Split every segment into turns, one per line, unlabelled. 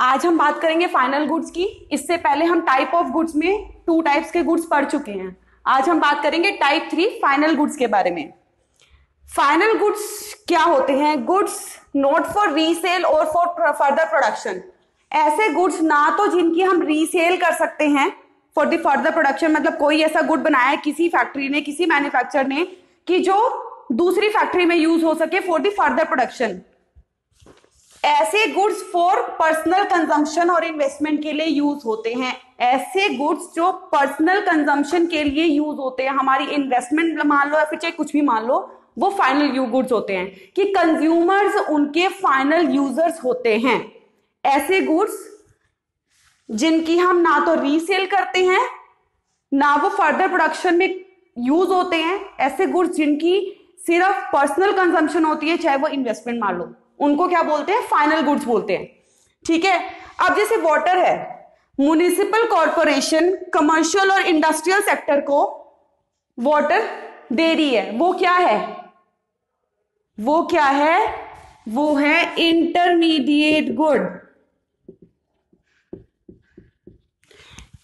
आज हम बात करेंगे फाइनल गुड्स की। इससे पहले हम टाइप ऑफ गुड्स में 2 टाइप्स के गुड्स पढ़ चुके हैं। आज हम बात करेंगे टाइप 3 फाइनल गुड्स के बारे में। फाइनल गुड्स क्या होते हैं? गुड्स नॉट फॉर रीसेल और फॉर फर्दर प्रोडक्शन। ऐसे गुड्स ना तो जिनकी हम रीसेल कर सकते हैं फॉर द फर्दर प्रोडक्शन, मतलब कोई ऐसा गुड बनाया है किसी फैक्ट्री ने, किसी मैन्युफैक्चरर ने, कि जो दूसरी फैक्ट्री में यूज हो सके फॉर द फर्दर प्रोडक्शन। ऐसे गुड्स फॉर पर्सनल कंजम्पशन और इन्वेस्टमेंट के लिए यूज होते हैं। ऐसे गुड्स जो पर्सनल कंजम्पशन के लिए यूज होते हैं, हमारी इन्वेस्टमेंट मान लो या फिर चाहे कुछ भी मान लो, वो फाइनल गुड्स होते हैं कि कंज्यूमर्स उनके फाइनल यूजर्स होते हैं। ऐसे गुड्स जिनकी हम ना तो रीसेल करते हैं ना वो फर्दर प्रोडक्शन में यूज होते हैं। ऐसे गुड्स जिनकी सिर्फ पर्सनल कंजम्पशन होती है, चाहे वो इन्वेस्टमेंट मान लो, उनको क्या बोलते हैं? फाइनल गुड्स बोलते हैं। ठीक है। अब जैसे वाटर है, म्युनिसिपल कॉर्पोरेशन कमर्शियल और इंडस्ट्रियल सेक्टर को वाटर दे रही है, वो क्या है? वो है इंटरमीडिएट गुड,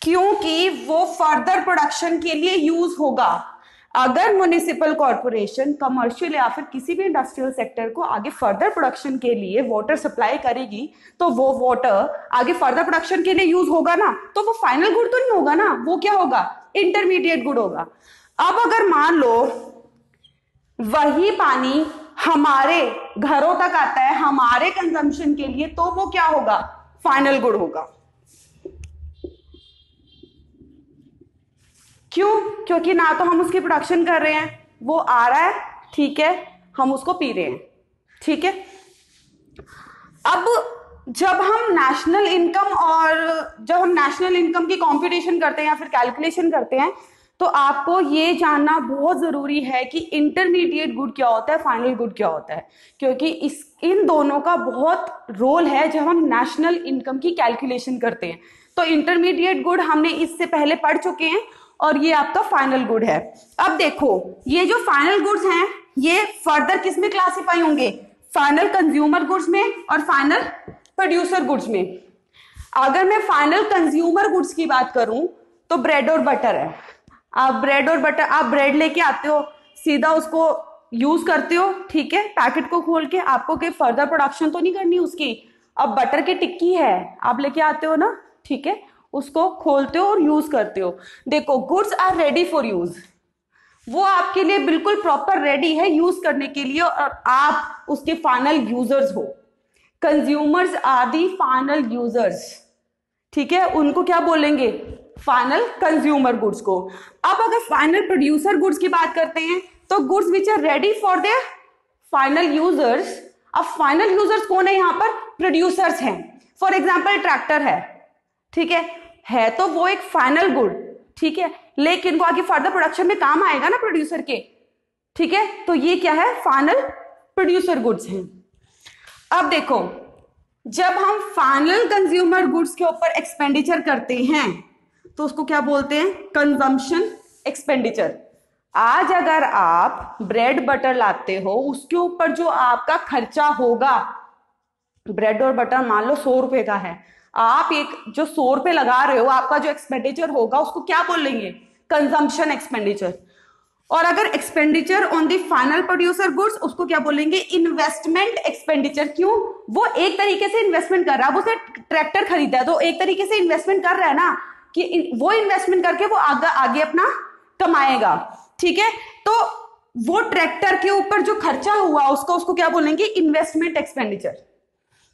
क्योंकि वो फर्दर प्रोडक्शन के लिए यूज होगा। अगर म्युनिसिपल कॉर्पोरेशन कमर्शियल या फिर किसी भी इंडस्ट्रियल सेक्टर को आगे फर्दर प्रोडक्शन के लिए वाटर सप्लाई करेगी, तो वो वाटर आगे फर्दर प्रोडक्शन के लिए यूज होगा ना, तो वो फाइनल गुड तो नहीं होगा ना, वो क्या होगा? इंटरमीडिएट गुड होगा। अब अगर मान लो वही पानी हमारे घरों तक आता है हमारे कंजम्पशन के लिए, तो वो क्या होगा? फाइनल गुड होगा। क्यों? क्योंकि ना तो हम उसकी प्रोडक्शन कर रहे हैं, वो आ रहा है, ठीक है, हम उसको पी रहे हैं, ठीक है। अब जब हम नेशनल इनकम की कंप्यूटेशन करते हैं या फिर कैलकुलेशन करते हैं, तो आपको ये जानना बहुत जरूरी है कि इंटरमीडिएट गुड क्या होता है, फाइनल गुड क्या होता है, क्योंकि इन दोनों का बहुत रोल है जब हम नेशनल इनकम की कैलकुलेशन करते हैं। तो इंटरमीडिएट गुड हमने इससे पहले पढ़ चुके हैं और ये आपका फाइनल गुड है। अब देखो, ये जो फाइनल गुड्स हैं ये फर्दर किस में क्लासिफाई होंगे? फाइनल कंज्यूमर गुड्स में और फाइनल प्रोड्यूसर गुड्स में। अगर मैं फाइनल कंज्यूमर गुड्स की बात करूं तो ब्रेड और बटर है। आप ब्रेड लेके आते हो, सीधा उसको यूज करते हो, ठीक है, पैकेट को खोल के, आपको कोई फर्दर प्रोडक्शन तो नहीं करनी उसकी। अब बटर की टिक्की है, आप लेके आते हो ना, ठीक है, उसको खोलते हो और यूज करते हो। देखो, goods are ready for use, वो आपके लिए बिल्कुल प्रॉपर रेडी है यूज करने के लिए, और आप उसके फाइनल यूजर्स हो। Consumers are the final users, ठीक है, उनको क्या बोलेंगे? फाइनल कंज्यूमर गुड्स को। अब अगर फाइनल प्रोड्यूसर गुड्स की बात करते हैं, तो goods which are ready for their final users. अब फाइनल यूजर्स कौन है? यहाँ पर प्रोड्यूसर्स हैं। फॉर एग्जाम्पल ट्रैक्टर है, ठीक है तो वो एक फाइनल गुड, ठीक है, लेकिन वो आगे फर्दर प्रोडक्शन में काम आएगा ना प्रोड्यूसर के, ठीक है, तो ये क्या है? फाइनल प्रोड्यूसर गुड्स हैं। अब देखो, जब हम फाइनल कंज्यूमर गुड्स के ऊपर एक्सपेंडिचर करते हैं तो उसको क्या बोलते हैं? Consumption expenditure. आज अगर आप ब्रेड बटर लाते हो, उसके ऊपर जो आपका खर्चा होगा, ब्रेड और बटर मान लो 100 रुपए का है, आप एक जो 100 रुपए लगा रहे हो, आपका जो एक्सपेंडिचर होगा उसको क्या बोलेंगे? Consumption expenditure. और अगर expenditure on the final producer goods, उसको क्या बोलेंगे? Investment expenditure. क्यों? वो एक तरीके से इन्वेस्टमेंट कर रहा है, वो ट्रैक्टर खरीदा है तो एक तरीके से इन्वेस्टमेंट कर रहा है ना, कि वो इन्वेस्टमेंट करके वो आगे अपना कमाएगा, ठीक है। तो वो ट्रैक्टर के ऊपर जो खर्चा हुआ उसको क्या बोलेंगे? इन्वेस्टमेंट एक्सपेंडिचर,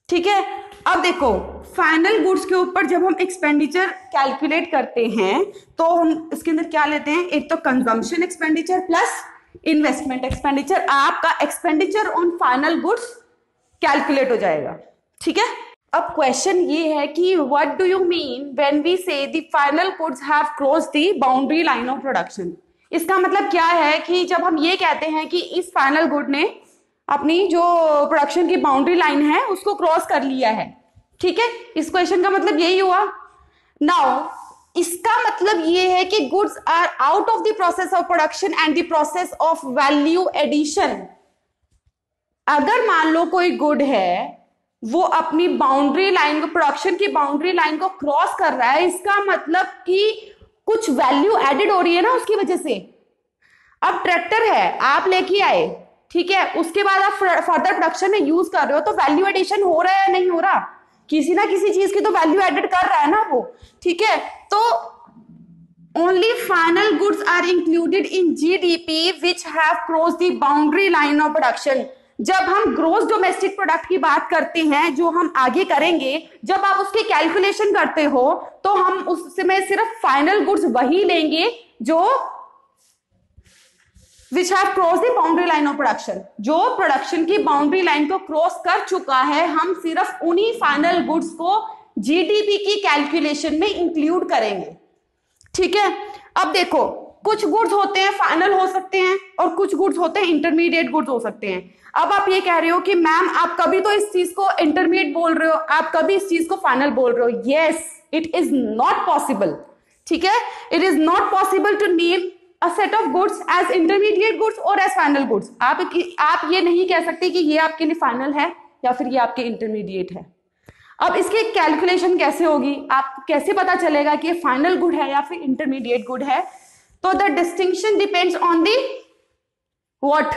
ठीक है। अब देखो, फाइनल गुड्स के ऊपर जब हम एक्सपेंडिचर कैलकुलेट करते हैं तो हम इसके अंदर क्या लेते हैं? एक तो consumption expenditure plus investment expenditure. आपका expenditure on final goods calculate हो जाएगा, ठीक है। अब क्वेश्चन ये है कि what do you mean when we say the final goods have crossed the boundary line of production? इसका मतलब क्या है कि जब हम ये कहते हैं कि इस फाइनल गुड ने अपनी जो प्रोडक्शन की बाउंड्री लाइन है उसको क्रॉस कर लिया है, ठीक है, इस क्वेश्चन का मतलब यही हुआ। नाउ इसका मतलब ये है कि goods are out of the process of production and the process of value addition. अगर मान लो कोई गुड है वो अपनी बाउंड्री लाइन को, प्रोडक्शन की बाउंड्री लाइन को क्रॉस कर रहा है, इसका मतलब कि कुछ वैल्यू एडेड हो रही है ना उसकी वजह से। अब ट्रैक्टर है, आप लेके आए, ठीक है, उसके बाद आप फर्दर प्रोडक्शन में यूज कर रहे हो, तो वैल्यू एडिशन हो रहा है या नहीं हो रहा? किसी ना किसी चीज की तो वैल्यू एडेड कर रहा है ना वो, ठीक है। तो only final goods are included in GDP which have cross the boundary line of production. जब हम ग्रोस डोमेस्टिक प्रोडक्ट की बात करते हैं, जो हम आगे करेंगे, जब आप उसकी कैलकुलेशन करते हो तो हम उसमें सिर्फ फाइनल गुड्स वही लेंगे जो विच have cross the boundary line of production, जो प्रोडक्शन की बाउंड्री लाइन को क्रॉस कर चुका है, हम सिर्फ उन्हीं फाइनल गुड्स को जीडीपी की कैलकुलेशन में इंक्लूड करेंगे, ठीक है। अब देखो, कुछ गुड्स होते हैं फाइनल हो सकते हैं और कुछ गुड्स होते हैं इंटरमीडिएट गुड्स हो सकते हैं। अब आप ये कह रहे हो कि मैम आप कभी तो इस चीज को इंटरमीडिएट बोल रहे हो, आप कभी इस चीज को फाइनल बोल रहे हो। Yes, it is not possible, ठीक है। It is not possible to name a set of goods as intermediate goods और एज फाइनल गुड्स। आप ये नहीं कह सकते कि ये आपके लिए फाइनल है या फिर ये आपके इंटरमीडिएट है। अब इसकी कैलकुलेशन कैसे होगी, आपको कैसे पता चलेगा कि ये फाइनल गुड है या फिर इंटरमीडिएट गुड है? तो the distinction depends on the what,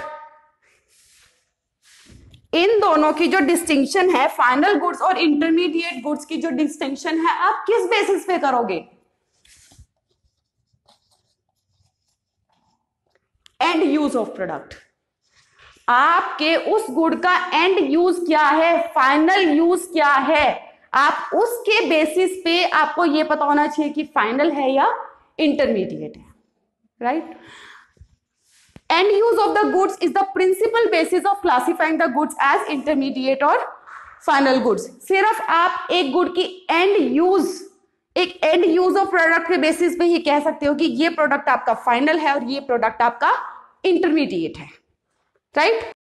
इन दोनों की जो डिस्टिंक्शन है, फाइनल गुड्स और इंटरमीडिएट गुड्स की जो डिस्टिंक्शन है, आप किस बेसिस पे करोगे? End use of product. आपके उस गुड का एंड यूज क्या है, फाइनल यूज क्या है, आप उसके बेसिस पे आपको यह पता होना चाहिए कि फाइनल है या इंटरमीडिएट है, right. End use of the goods is the principal basis of classifying the goods as intermediate और फाइनल गुड्स। सिर्फ आप एक गुड की एंड यूज ऑफ प्रोडक्ट के बेसिस पे ही कह सकते हो कि ये प्रोडक्ट आपका फाइनल है और ये प्रोडक्ट आपका इंटरमीडिएट है, राइट।